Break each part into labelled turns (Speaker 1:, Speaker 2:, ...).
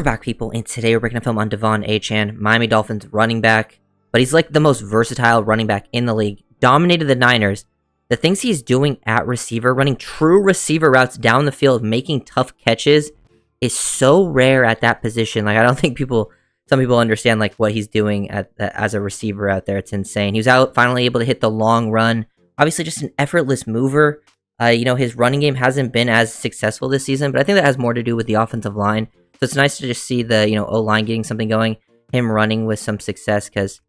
Speaker 1: We're back, people, and today we're breaking a film on Achane, Miami Dolphins running back. But he's like the most versatile running back in the league. Dominated the Niners. The things he's doing at receiver, running true receiver routes down the field, making tough catches, is so rare at that position. Like, I don't think some people understand like what he's doing as a receiver out there. It's insane. He was out finally able to hit the long run. Obviously, just an effortless mover. His running game hasn't been as successful this season, but I think that has more to do with the offensive line. So it's nice to just see the, O-line getting something going, him running with some success, because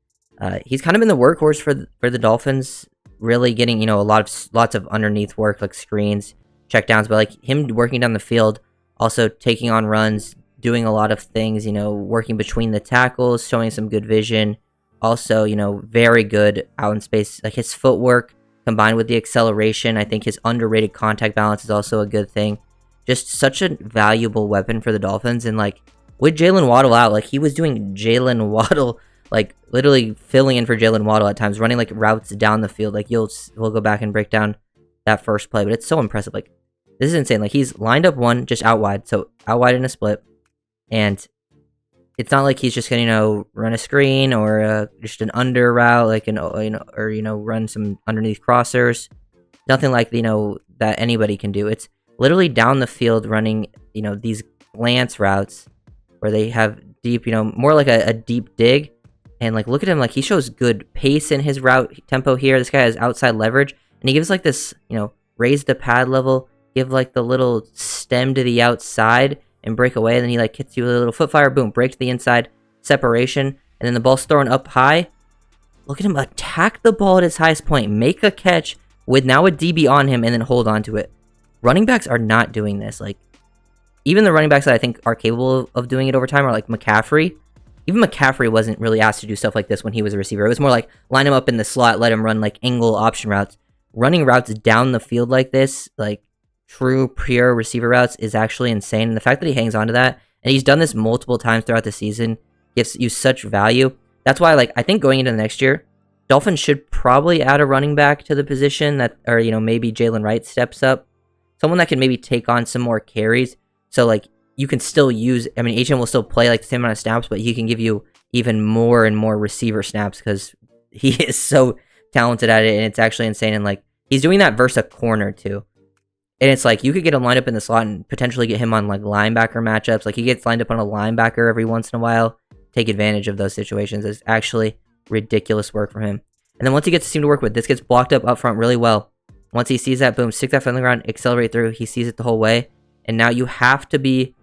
Speaker 1: he's kind of been the workhorse for the Dolphins, really getting, lots of underneath work, like screens, checkdowns, but like him working down the field, also taking on runs, doing a lot of things, working between the tackles, showing some good vision, also, very good out in space, like his footwork combined with the acceleration. I think his underrated contact balance is also a good thing. Just such a valuable weapon for the Dolphins. And like with Jalen Waddle out, like he was doing Jalen Waddle, like literally filling in for Jalen Waddle at times, running like routes down the field. Like we'll go back and break down that first play, but it's so impressive. Like this is insane. Like he's lined up one just out wide, so out wide in a split, and it's not like he's just gonna run a screen or just an under route, like run some underneath crossers. Nothing like that anybody can do. It's literally down the field running, these glance routes where they have deep, more like a deep dig. And like, look at him, like he shows good pace in his route tempo here. This guy has outside leverage, and he gives like this, raise the pad level, give like the little stem to the outside and break away. And then he like hits you with a little foot fire, boom, break to the inside, separation. And then the ball's thrown up high. Look at him attack the ball at its highest point, make a catch with now a DB on him, and then hold on to it. Running backs are not doing this. Like, even the running backs that I think are capable of doing it over time are like McCaffrey. Even McCaffrey wasn't really asked to do stuff like this when he was a receiver. It was more like line him up in the slot, let him run like angle option routes. Running routes down the field like this, like true pure receiver routes, is actually insane. And the fact that he hangs on to that, and he's done this multiple times throughout the season, gives you such value. That's why, like, I think going into the next year, Dolphins should probably add a running back to the position that, or maybe Jalen Wright steps up. Someone that can maybe take on some more carries. So, like, you can still use... I mean, Achane will still play, like, the same amount of snaps, but he can give you even more and more receiver snaps because he is so talented at it, and it's actually insane. And, like, he's doing that versus a corner, too. And it's like, you could get him lined up in the slot and potentially get him on, like, linebacker matchups. Like, he gets lined up on a linebacker every once in a while. Take advantage of those situations. It's actually ridiculous work for him. And then once he gets the team to work with, this gets blocked up front really well. Once he sees that, boom, stick that foot on the ground, accelerate through. He sees it the whole way. And now you have to be...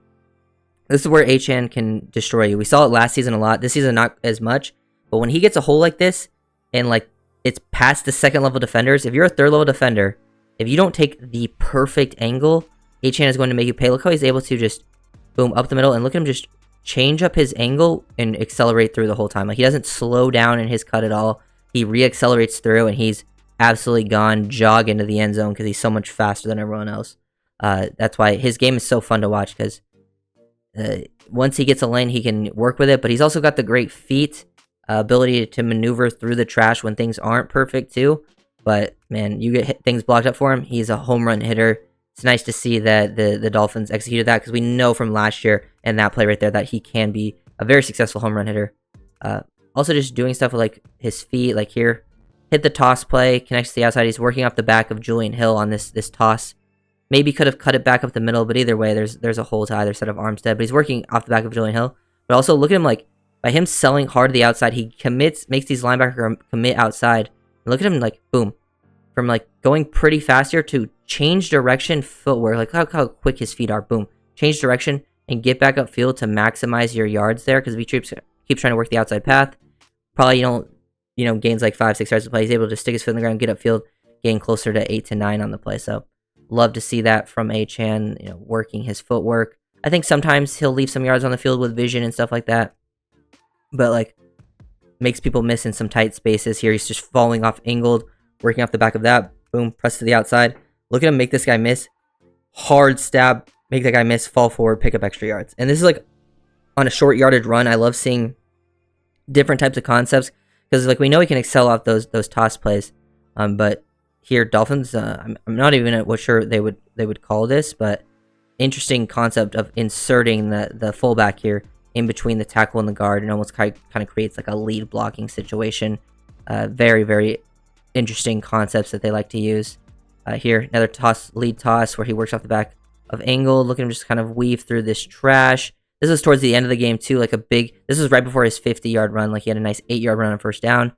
Speaker 1: This is where Achane can destroy you. We saw it last season a lot. This season, not as much. But when he gets a hole like this, and like it's past the second level defenders, if you're a third level defender, if you don't take the perfect angle, Achane is going to make you pay. Look how he's able to just, boom, up the middle. And look at him just change up his angle and accelerate through the whole time. Like he doesn't slow down in his cut at all. He re-accelerates through, and he's absolutely gone jog into the end zone because he's so much faster than everyone else. That's why his game is so fun to watch, because once he gets a lane, he can work with it, but he's also got the great feet, ability to maneuver through the trash when things aren't perfect too. But man, you get things blocked up for him. He's a home run hitter. It's nice to see that the Dolphins executed that, because we know from last year and that play right there that he can be a very successful home run hitter. Also just doing stuff with like his feet, like here, hit the toss play, connects to the outside. He's working off the back of Julian Hill on this toss. Maybe could have cut it back up the middle, but either way, there's a hole to either set of Armstead. But he's working off the back of Julian Hill. But also look at him, like by him selling hard to the outside, he makes these linebackers commit outside. And look at him, like boom, from like going pretty fast here to change direction footwork. Like how quick his feet are. Boom, change direction and get back upfield to maximize your yards there. Because if he keeps trying to work the outside path, probably gains like 5-6 yards to play. He's able to stick his foot in the ground, get upfield, gain closer to 8 to 9 on the play. So love to see that from Achane, working his footwork. I think sometimes he'll leave some yards on the field with vision and stuff like that, but like makes people miss in some tight spaces here. He's just falling off angled, working off the back of that. Boom, press to the outside. Look at him make this guy miss. Hard stab, make that guy miss, fall forward, pick up extra yards. And this is like on a short yardage run. I love seeing different types of concepts, because like we know he can excel off those toss plays, but here Dolphins, I'm not even sure they would call this, but interesting concept of inserting the fullback here in between the tackle and the guard, and almost kind of creates like a lead blocking situation. Very, very interesting concepts that they like to use. Here, another lead toss where he works off the back of angle. Look at him just kind of weave through this trash. This is towards the end of the game too, like this is right before his 50-yard run. Like he had a nice 8-yard run on first down.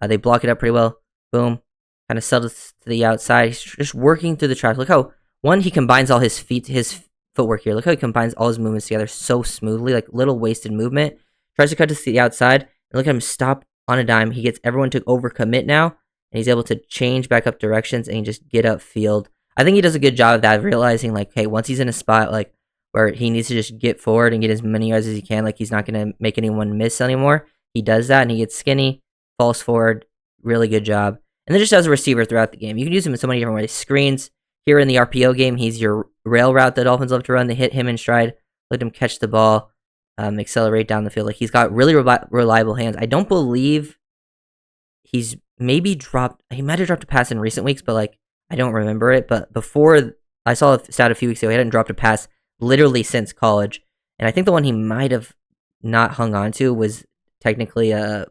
Speaker 1: They block it up pretty well. Boom. Kind of settles to the outside. He's just working through the trash. Look how, he combines all his footwork here. Look how he combines all his movements together so smoothly, like little wasted movement. Tries to cut to the outside. And look at him stop on a dime. He gets everyone to overcommit now. And he's able to change back up directions and just get upfield. I think he does a good job of that, realizing like, hey, once he's in a spot like where he needs to just get forward and get as many yards as he can, like he's not going to make anyone miss anymore. He does that and he gets skinny, falls forward, really good job. And then just as a receiver throughout the game, you can use him in so many different ways. Screens, here in the RPO game, he's your rail route that Dolphins love to run. They hit him in stride, let him catch the ball, accelerate down the field. Like he's got really reliable hands. I don't believe he's he might have dropped a pass in recent weeks, but like I don't remember it. But before, I saw a stat a few weeks ago, he hadn't dropped a pass literally since college. And I think the one he might have not hung on to was technically a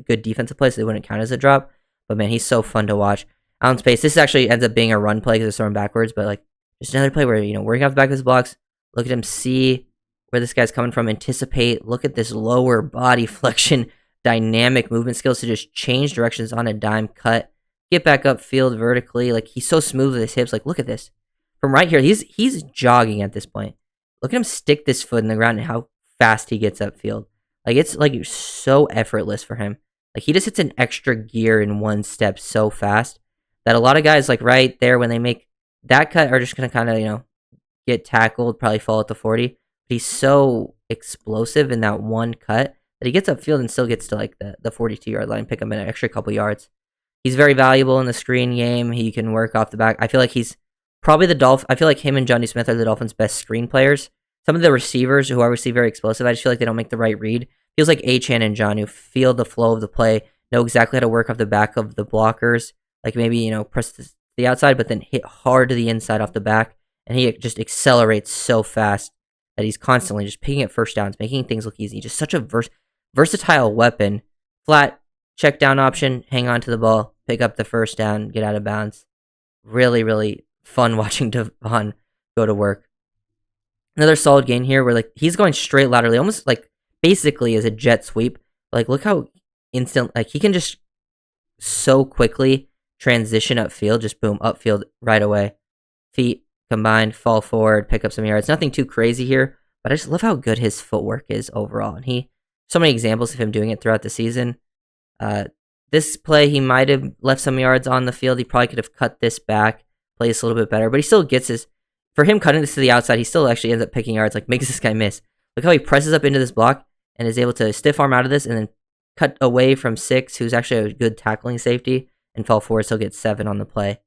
Speaker 1: good defensive play, so they wouldn't count as a drop. But man, he's so fun to watch. Out in space, this actually ends up being a run play because it's thrown backwards, but like just another play where, working off the back of his blocks, look at him, see where this guy's coming from, anticipate, look at this lower body flexion, dynamic movement skills to just change directions on a dime, cut, get back upfield vertically. Like he's so smooth with his hips. Like look at this. From right here, he's jogging at this point. Look at him stick this foot in the ground and how fast he gets upfield. Like it's like so effortless for him. Like he just hits an extra gear in one step so fast that a lot of guys like right there when they make that cut are just gonna kind of get tackled, probably fall at the 40. But he's so explosive in that one cut that he gets upfield and still gets to like the 42-yard line, pick up an extra couple yards. He's very valuable in the screen game. He can work off the back. I feel like he's probably I feel like him and Johnny Smith are the Dolphins' best screen players. Some of the receivers who are obviously very explosive, I just feel like they don't make the right read. Feels like Achane and John feel the flow of the play, know exactly how to work off the back of the blockers. Like maybe, press the outside, but then hit hard to the inside off the back. And he just accelerates so fast that he's constantly just picking at first downs, making things look easy. Just such a versatile weapon. Flat, check down option, hang on to the ball, pick up the first down, get out of bounds. Really, really fun watching Devon go to work. Another solid gain here where like he's going straight laterally, almost like basically as a jet sweep. Like look how instant, like he can just so quickly transition upfield, just boom, upfield right away. Feet combined, fall forward, pick up some yards. Nothing too crazy here, but I just love how good his footwork is overall. And so many examples of him doing it throughout the season. This play, he might have left some yards on the field. He probably could have cut this back, plays a little bit better, but he still gets for him cutting this to the outside, he still actually ends up picking yards, like makes this guy miss. Look how he presses up into this block and is able to stiff arm out of this and then cut away from 6, who's actually a good tackling safety, and fall forward, still gets 7 on the play.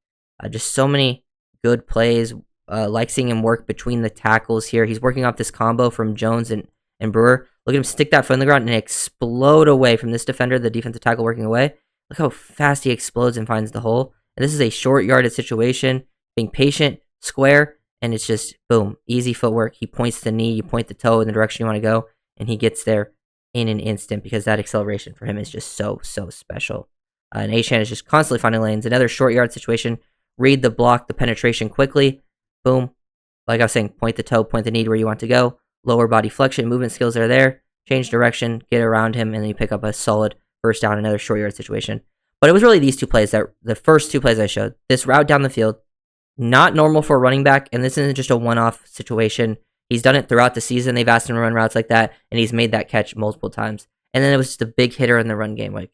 Speaker 1: Just so many good plays. Like seeing him work between the tackles here. He's working off this combo from Jones and Brewer. Look at him stick that foot in the ground and explode away from this defender, the defensive tackle working away. Look how fast he explodes and finds the hole. And this is a short yarded situation, being patient, square, and it's just, boom, easy footwork. He points the knee, you point the toe in the direction you want to go, and he gets there in an instant because that acceleration for him is just so, so special. And Achane is just constantly finding lanes. Another short yard situation. Read the block, the penetration quickly. Boom. Like I was saying, point the toe, point the knee to where you want to go. Lower body flexion, movement skills are there. Change direction, get around him, and then you pick up a solid first down, another short yard situation. But it was really these two plays, the first two plays I showed. This route down the field, not normal for a running back, and this isn't just a one-off situation. He's done it throughout the season. They've asked him to run routes like that, and he's made that catch multiple times. And then it was just a big hitter in the run game. Like,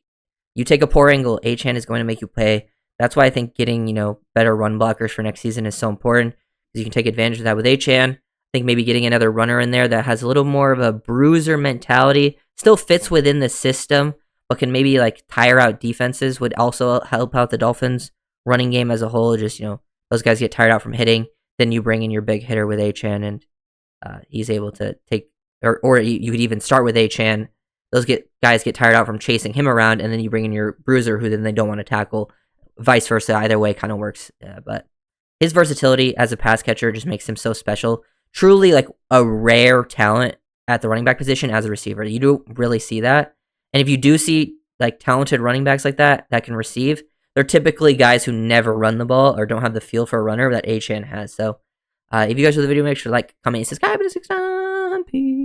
Speaker 1: you take a poor angle, Achane is going to make you pay. That's why I think getting, better run blockers for next season is so important, because you can take advantage of that with Achane. I think maybe getting another runner in there that has a little more of a bruiser mentality, still fits within the system, but can maybe tire out defenses would also help out the Dolphins running game as a whole. Just, those guys get tired out from hitting. Then you bring in your big hitter with Achane, and he's able to take, or you could even start with Achane. Those guys get tired out from chasing him around, and then you bring in your bruiser who then they don't want to tackle. Vice versa, either way kind of works. But his versatility as a pass catcher just makes him so special. Truly like a rare talent at the running back position as a receiver. You don't really see that. And if you do see like talented running backs like that can receive, they're typically guys who never run the ball or don't have the feel for a runner that Achane has. So if you guys enjoyed the video, make sure to like, comment, and subscribe, and 6 time. Peace.